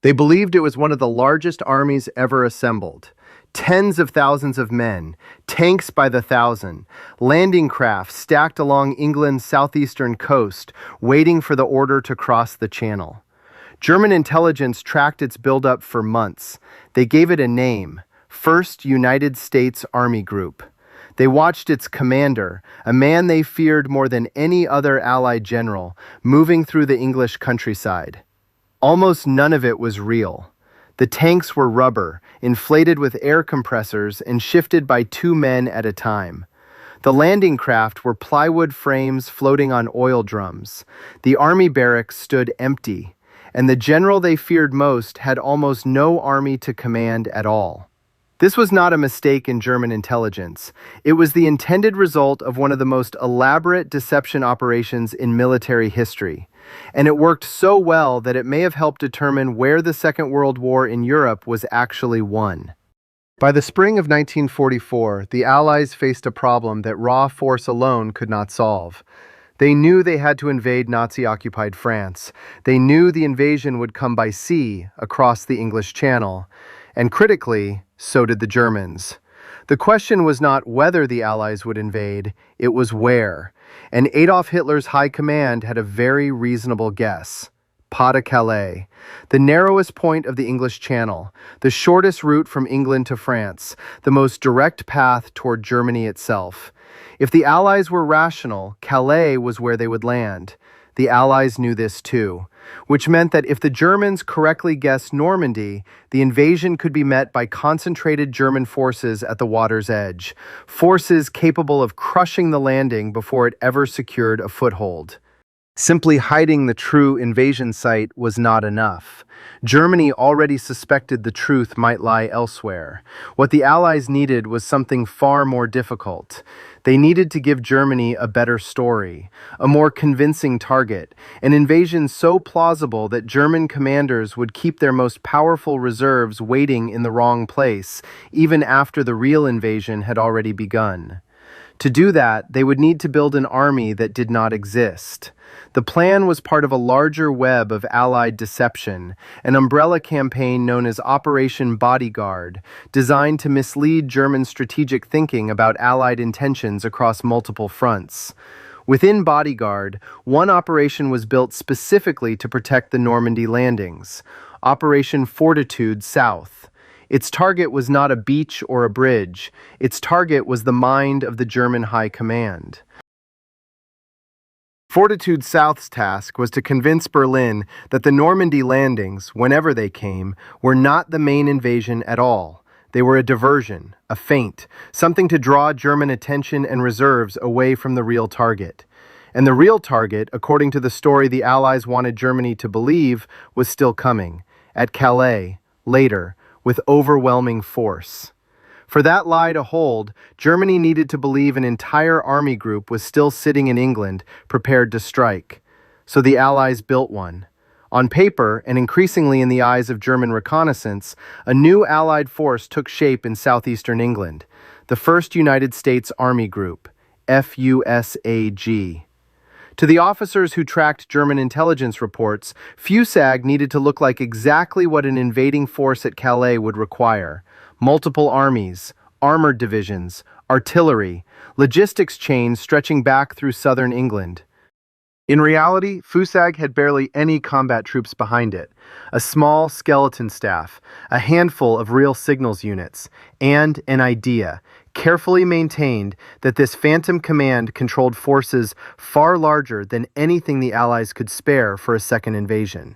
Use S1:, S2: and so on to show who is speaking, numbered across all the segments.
S1: They believed it was one of the largest armies ever assembled. Tens of thousands of men, tanks by the thousand, landing craft stacked along England's southeastern coast, waiting for the order to cross the Channel. German intelligence tracked its buildup for months. They gave it a name, First U.S. Army Group. They watched its commander, a man they feared more than any other Allied general, moving through the English countryside. Almost none of it was real. The tanks were rubber, inflated with air compressors and shifted by 2 men at a time. The landing craft were plywood frames floating on oil drums. The army barracks stood empty, and the general they feared most had almost no army to command at all. This was not a mistake in German intelligence. It was the intended result of one of the most elaborate deception operations in military history. And it worked so well that it may have helped determine where the Second World War in Europe was actually won. By the spring of 1944, the Allies faced a problem that raw force alone could not solve. They knew they had to invade Nazi-occupied France. They knew the invasion would come by sea across the English Channel. And critically, so did the Germans. The question was not whether the Allies would invade, it was where. And Adolf Hitler's high command had a very reasonable guess. Pas de Calais, the narrowest point of the English Channel, the shortest route from England to France, the most direct path toward Germany itself. If the Allies were rational, Calais was where they would land. The Allies knew this too, which meant that if the Germans correctly guessed Normandy, the invasion could be met by concentrated German forces at the water's edge, forces capable of crushing the landing before it ever secured a foothold. Simply hiding the true invasion site was not enough. Germany already suspected the truth might lie elsewhere. What the Allies needed was something far more difficult. They needed to give Germany a better story, a more convincing target, an invasion so plausible that German commanders would keep their most powerful reserves waiting in the wrong place, even after the real invasion had already begun. To do that, they would need to build an army that did not exist. The plan was part of a larger web of Allied deception, an umbrella campaign known as Operation Bodyguard, designed to mislead German strategic thinking about Allied intentions across multiple fronts. Within Bodyguard, one operation was built specifically to protect the Normandy landings, Operation Fortitude South. Its target was not a beach or a bridge. Its target was the mind of the German High Command. Fortitude South's task was to convince Berlin that the Normandy landings, whenever they came, were not the main invasion at all. They were a diversion, a feint, something to draw German attention and reserves away from the real target. And the real target, according to the story the Allies wanted Germany to believe, was still coming, at Calais, later, with overwhelming force. For that lie to hold, Germany needed to believe an entire army group was still sitting in England, prepared to strike. So the Allies built one. On paper, and increasingly in the eyes of German reconnaissance, a new Allied force took shape in southeastern England, the First U.S. Army Group, FUSAG. To the officers who tracked German intelligence reports, FUSAG needed to look like exactly what an invading force at Calais would require: multiple armies, armored divisions, artillery, logistics chains stretching back through southern England. In reality, FUSAG had barely any combat troops behind it, a small skeleton staff, a handful of real signals units, and an idea, carefully maintained, that this phantom command controlled forces far larger than anything the Allies could spare for a second invasion.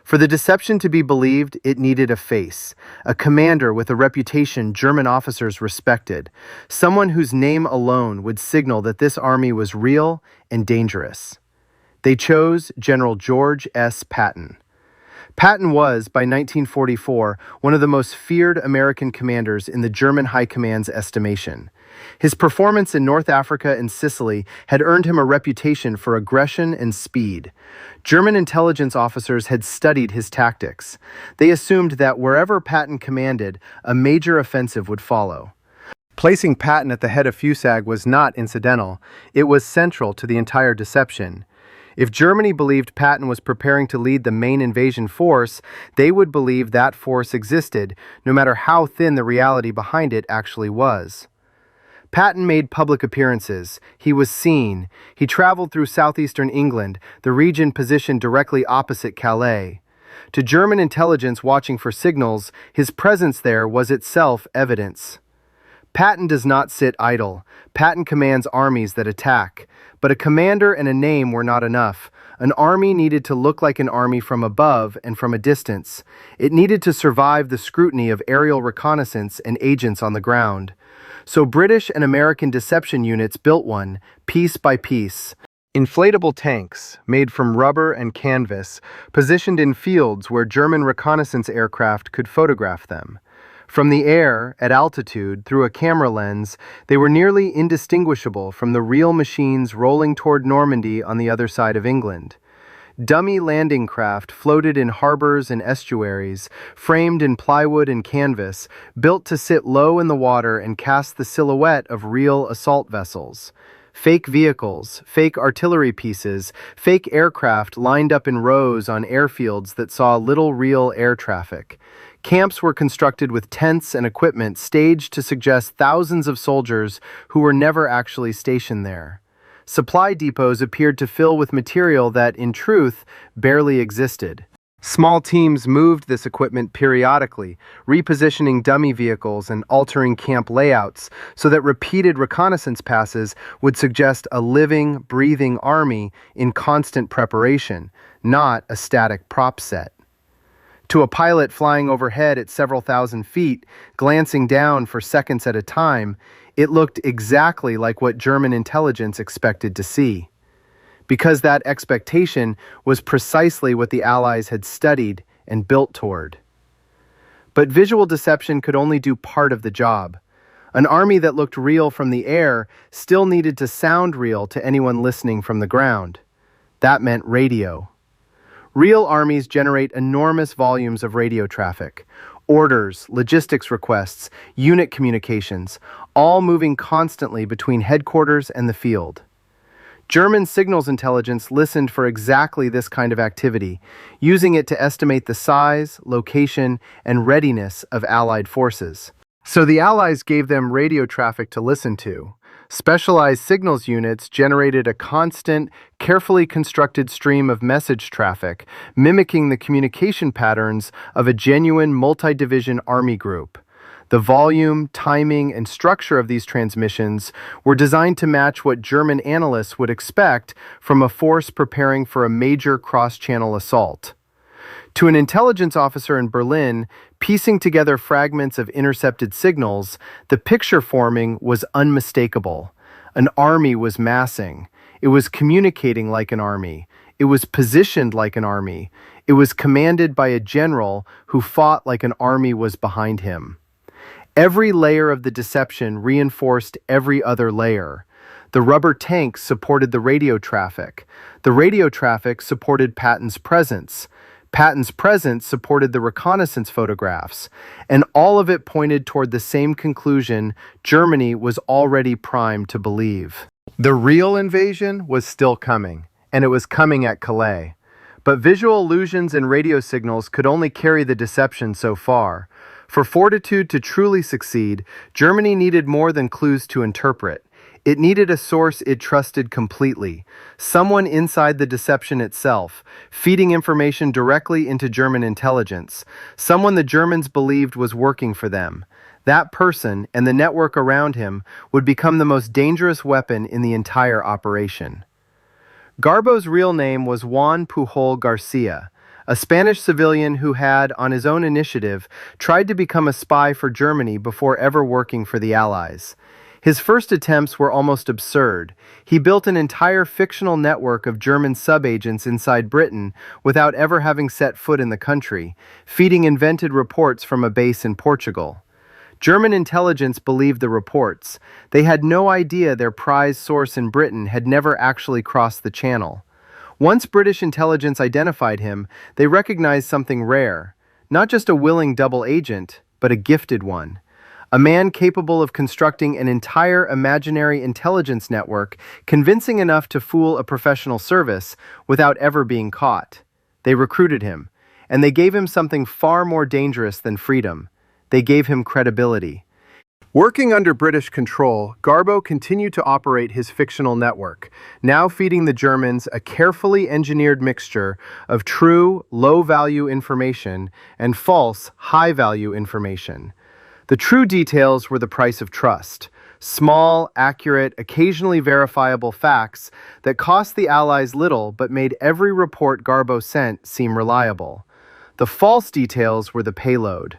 S1: For the deception to be believed, it needed a face, a commander with a reputation German officers respected, someone whose name alone would signal that this army was real and dangerous. They chose General George S. Patton. Patton was, by 1944, one of the most feared American commanders in the German High Command's estimation. His performance in North Africa and Sicily had earned him a reputation for aggression and speed. German intelligence officers had studied his tactics. They assumed that wherever Patton commanded, a major offensive would follow. Placing Patton at the head of FUSAG was not incidental. It was central to the entire deception. If Germany believed Patton was preparing to lead the main invasion force, they would believe that force existed, no matter how thin the reality behind it actually was. Patton made public appearances. He was seen. He traveled through southeastern England, the region positioned directly opposite Calais. To German intelligence watching for signals, his presence there was itself evidence. Patton does not sit idle. Patton commands armies that attack. But a commander and a name were not enough. An army needed to look like an army from above and from a distance. It needed to survive the scrutiny of aerial reconnaissance and agents on the ground. So British and American deception units built one, piece by piece. Inflatable tanks, made from rubber and canvas, positioned in fields where German reconnaissance aircraft could photograph them. From the air, at altitude, through a camera lens, they were nearly indistinguishable from the real machines rolling toward Normandy on the other side of England. Dummy landing craft floated in harbors and estuaries, framed in plywood and canvas, built to sit low in the water and cast the silhouette of real assault vessels. Fake vehicles, fake artillery pieces, fake aircraft lined up in rows on airfields that saw little real air traffic. Camps were constructed with tents and equipment staged to suggest thousands of soldiers who were never actually stationed there. Supply depots appeared to fill with material that, in truth, barely existed. Small teams moved this equipment periodically, repositioning dummy vehicles and altering camp layouts so that repeated reconnaissance passes would suggest a living, breathing army in constant preparation, not a static prop set. To a pilot flying overhead at several thousand feet, glancing down for seconds at a time, it looked exactly like what German intelligence expected to see. Because that expectation was precisely what the Allies had studied and built toward. But visual deception could only do part of the job. An army that looked real from the air still needed to sound real to anyone listening from the ground. That meant radio. Real armies generate enormous volumes of radio traffic. Orders, logistics requests, unit communications, all moving constantly between headquarters and the field. German signals intelligence listened for exactly this kind of activity, using it to estimate the size, location, and readiness of Allied forces. So the Allies gave them radio traffic to listen to. Specialized signals units generated a constant, carefully constructed stream of message traffic, mimicking the communication patterns of a genuine multi-division army group. The volume, timing, and structure of these transmissions were designed to match what German analysts would expect from a force preparing for a major cross-channel assault. To an intelligence officer in Berlin, piecing together fragments of intercepted signals, the picture forming was unmistakable. An army was massing. It was communicating like an army. It was positioned like an army. It was commanded by a general who fought like an army was behind him. Every layer of the deception reinforced every other layer. The rubber tanks supported the radio traffic. The radio traffic supported Patton's presence. Patton's presence supported the reconnaissance photographs, and all of it pointed toward the same conclusion Germany was already primed to believe. The real invasion was still coming, and it was coming at Calais. But visual illusions and radio signals could only carry the deception so far. For Fortitude to truly succeed, Germany needed more than clues to interpret. It needed a source it trusted completely, someone inside the deception itself, feeding information directly into German intelligence, someone the Germans believed was working for them. That person, and the network around him, would become the most dangerous weapon in the entire operation. Garbo's real name was Juan Pujol Garcia, a Spanish civilian who had, on his own initiative, tried to become a spy for Germany before ever working for the Allies. His first attempts were almost absurd. He built an entire fictional network of German sub-agents inside Britain without ever having set foot in the country, feeding invented reports from a base in Portugal. German intelligence believed the reports. They had no idea their prize source in Britain had never actually crossed the channel. Once British intelligence identified him, they recognized something rare. Not just a willing double agent, but a gifted one. a man capable of constructing an entire imaginary intelligence network, convincing enough to fool a professional service without ever being caught. They recruited him, and they gave him something far more dangerous than freedom. They gave him credibility. Working under British control, Garbo continued to operate his fictional network, now feeding the Germans a carefully engineered mixture of true, low-value information and false, high-value information. The true details were the price of trust. Small, accurate, occasionally verifiable facts that cost the Allies little but made every report Garbo sent seem reliable. The false details were the payload.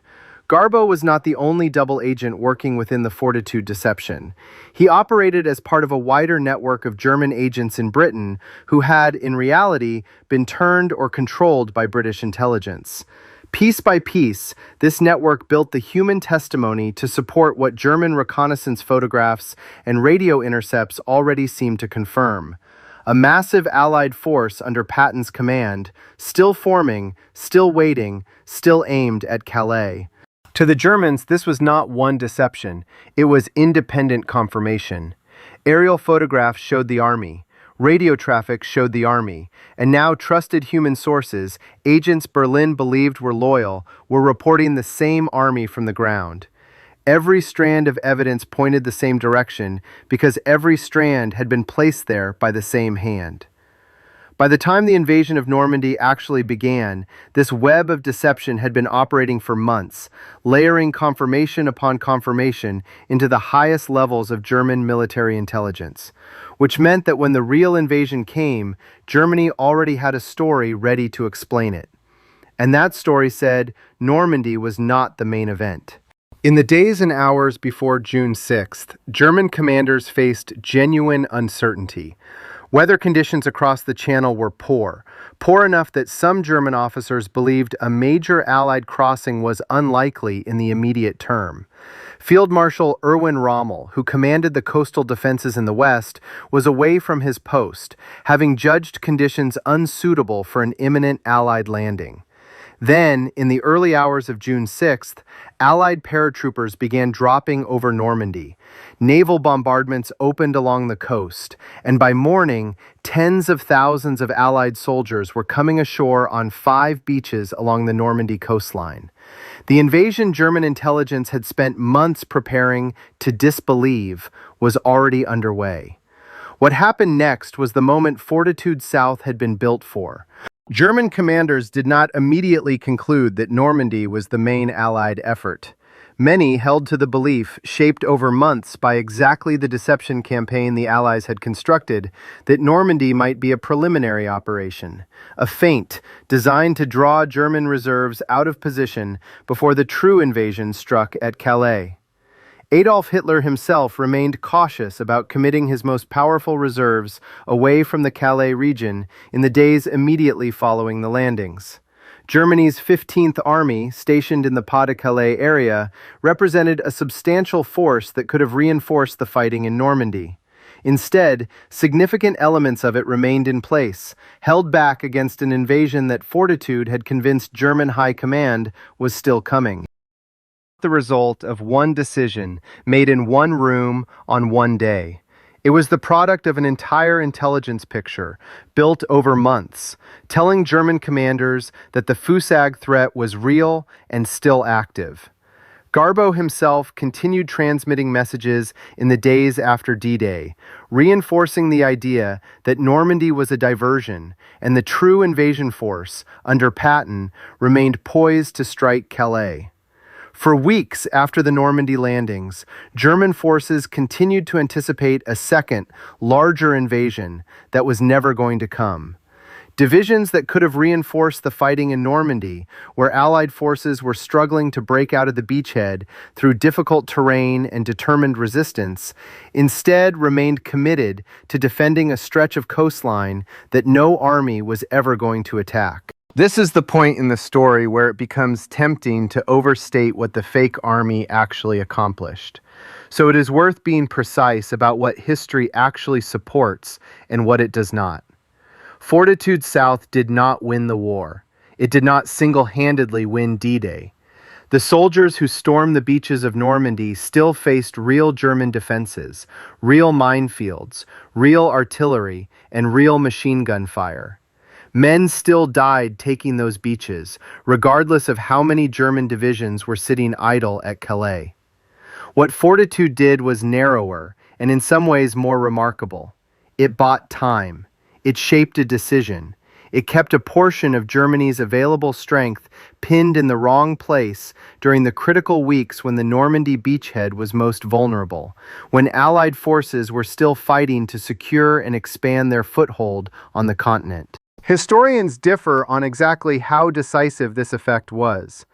S1: Garbo was not the only double agent working within the Fortitude deception. He operated as part of a wider network of German agents in Britain who had, in reality, been turned or controlled by British intelligence. Piece by piece, this network built the human testimony to support what German reconnaissance photographs and radio intercepts already seemed to confirm. A massive Allied force under Patton's command, still forming, still waiting, still aimed at Calais. To the Germans, this was not one deception. It was independent confirmation. Aerial photographs showed the army. Radio traffic showed the army. And now trusted human sources, agents Berlin believed were loyal, were reporting the same army from the ground. Every strand of evidence pointed the same direction because every strand had been placed there by the same hand. By the time the invasion of Normandy actually began, this web of deception had been operating for months, layering confirmation upon confirmation into the highest levels of German military intelligence, which meant that when the real invasion came, Germany already had a story ready to explain it. And that story said Normandy was not the main event. In the days and hours before June 6th, German commanders faced genuine uncertainty. Weather conditions across the Channel were poor enough that some German officers believed a major Allied crossing was unlikely in the immediate term. Field Marshal Erwin Rommel, who commanded the coastal defenses in the west, was away from his post, having judged conditions unsuitable for an imminent Allied landing. Then, in the early hours of June 6th, Allied paratroopers began dropping over Normandy. Naval bombardments opened along the coast, and by morning, tens of thousands of Allied soldiers were coming ashore on 5 beaches along the Normandy coastline. The invasion German intelligence had spent months preparing to disbelieve was already underway. What happened next was the moment Fortitude South had been built for. German commanders did not immediately conclude that Normandy was the main Allied effort. Many held to the belief, shaped over months by exactly the deception campaign the Allies had constructed, that Normandy might be a preliminary operation, a feint designed to draw German reserves out of position before the true invasion struck at Calais. Adolf Hitler himself remained cautious about committing his most powerful reserves away from the Calais region in the days immediately following the landings. Germany's 15th Army, stationed in the Pas-de-Calais area, represented a substantial force that could have reinforced the fighting in Normandy. Instead, significant elements of it remained in place, held back against an invasion that Fortitude had convinced German high command was still coming. The result of one decision made in one room on one day. It was the product of an entire intelligence picture, built over months, telling German commanders that the FUSAG threat was real and still active. Garbo himself continued transmitting messages in the days after D-Day, reinforcing the idea that Normandy was a diversion and the true invasion force, under Patton, remained poised to strike Calais. For weeks after the Normandy landings, German forces continued to anticipate a second, larger invasion that was never going to come. Divisions that could have reinforced the fighting in Normandy, where Allied forces were struggling to break out of the beachhead through difficult terrain and determined resistance, instead remained committed to defending a stretch of coastline that no army was ever going to attack. This is the point in the story where it becomes tempting to overstate what the fake army actually accomplished. So it is worth being precise about what history actually supports and what it does not. Fortitude South did not win the war. It did not single-handedly win D-Day. The soldiers who stormed the beaches of Normandy still faced real German defenses, real minefields, real artillery, and real machine gun fire. Men still died taking those beaches, regardless of how many German divisions were sitting idle at Calais. What Fortitude did was narrower, and in some ways more remarkable. It bought time. It shaped a decision. It kept a portion of Germany's available strength pinned in the wrong place during the critical weeks when the Normandy beachhead was most vulnerable, when Allied forces were still fighting to secure and expand their foothold on the continent. Historians differ on exactly how decisive this effect was.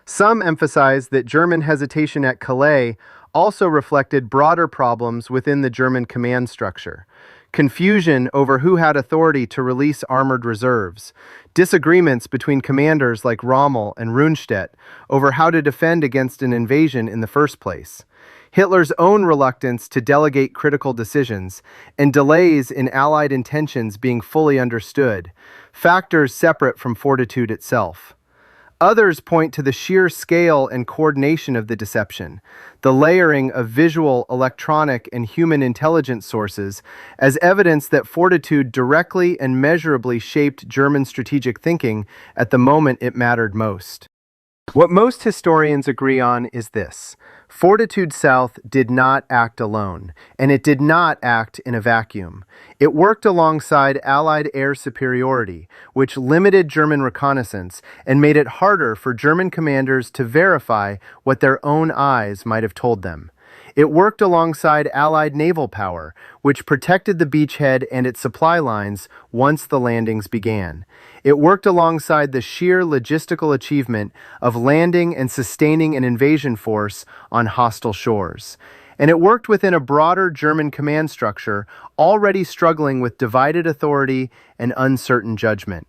S1: Some emphasize that German hesitation at Calais also reflected broader problems within the German command structure. Confusion over who had authority to release armored reserves, disagreements between commanders like Rommel and Rundstedt over how to defend against an invasion in the first place, Hitler's own reluctance to delegate critical decisions, and delays in Allied intentions being fully understood, factors separate from Fortitude itself. Others point to the sheer scale and coordination of the deception, the layering of visual, electronic, and human intelligence sources as evidence that Fortitude directly and measurably shaped German strategic thinking at the moment it mattered most. What most historians agree on is this: Fortitude South did not act alone, and it did not act in a vacuum. It worked alongside Allied air superiority, which limited German reconnaissance and made it harder for German commanders to verify what their own eyes might have told them. It worked alongside Allied naval power, which protected the beachhead and its supply lines once the landings began. It worked alongside the sheer logistical achievement of landing and sustaining an invasion force on hostile shores. And it worked within a broader German command structure already struggling with divided authority and uncertain judgment.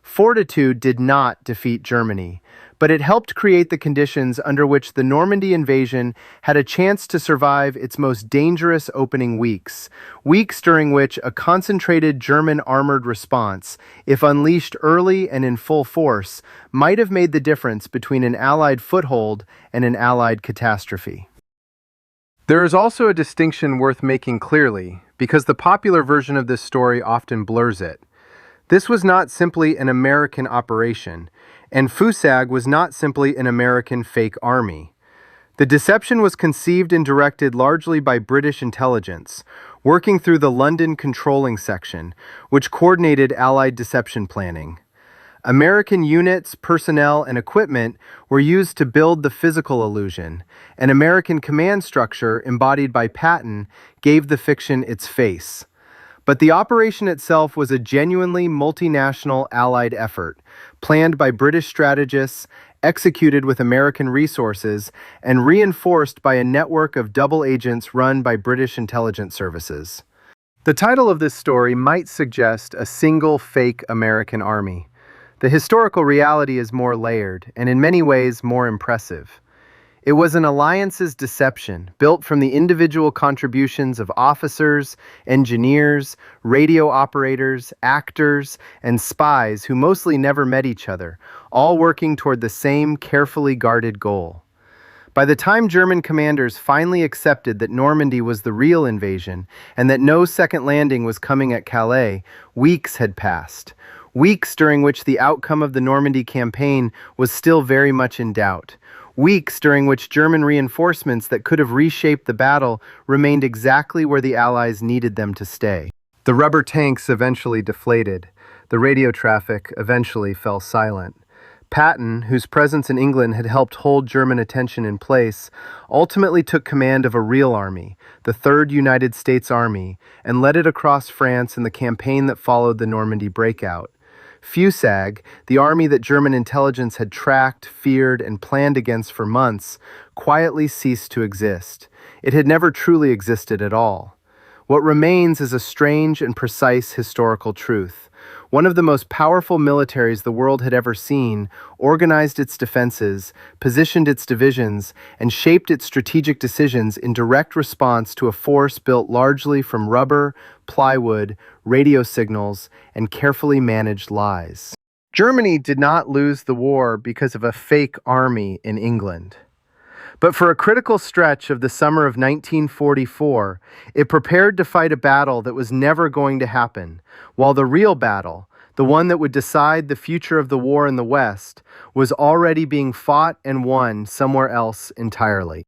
S1: Fortitude did not defeat Germany, but it helped create the conditions under which the Normandy invasion had a chance to survive its most dangerous opening weeks, weeks during which a concentrated German armored response, if unleashed early and in full force, might have made the difference between an Allied foothold and an Allied catastrophe. There is also a distinction worth making clearly, because the popular version of this story often blurs it. This was not simply an American operation, and FUSAG was not simply an American fake army. The deception was conceived and directed largely by British intelligence, working through the London Controlling Section, which coordinated Allied deception planning. American units, personnel, and equipment were used to build the physical illusion, and American command structure, embodied by Patton, gave the fiction its face. But the operation itself was a genuinely multinational Allied effort, planned by British strategists, executed with American resources, and reinforced by a network of double agents run by British intelligence services. The title of this story might suggest a single fake American army. The historical reality is more layered, and in many ways more impressive. It was an alliance's deception, built from the individual contributions of officers, engineers, radio operators, actors, and spies who mostly never met each other, all working toward the same carefully guarded goal. By the time German commanders finally accepted that Normandy was the real invasion and that no second landing was coming at Calais, weeks had passed. Weeks during which the outcome of the Normandy campaign was still very much in doubt. Weeks during which German reinforcements that could have reshaped the battle remained exactly where the Allies needed them to stay. The rubber tanks eventually deflated. The radio traffic eventually fell silent. Patton, whose presence in England had helped hold German attention in place, ultimately took command of a real army, the Third United States Army, and led it across France in the campaign that followed the Normandy breakout. FUSAG, the army that German intelligence had tracked, feared, and planned against for months, quietly ceased to exist. It had never truly existed at all. What remains is a strange and precise historical truth. One of the most powerful militaries the world had ever seen organized its defenses, positioned its divisions, and shaped its strategic decisions in direct response to a force built largely from rubber, plywood, radio signals, and carefully managed lies. Germany did not lose the war because of a fake army in England. But for a critical stretch of the summer of 1944, it prepared to fight a battle that was never going to happen, while the real battle, the one that would decide the future of the war in the West, was already being fought and won somewhere else entirely.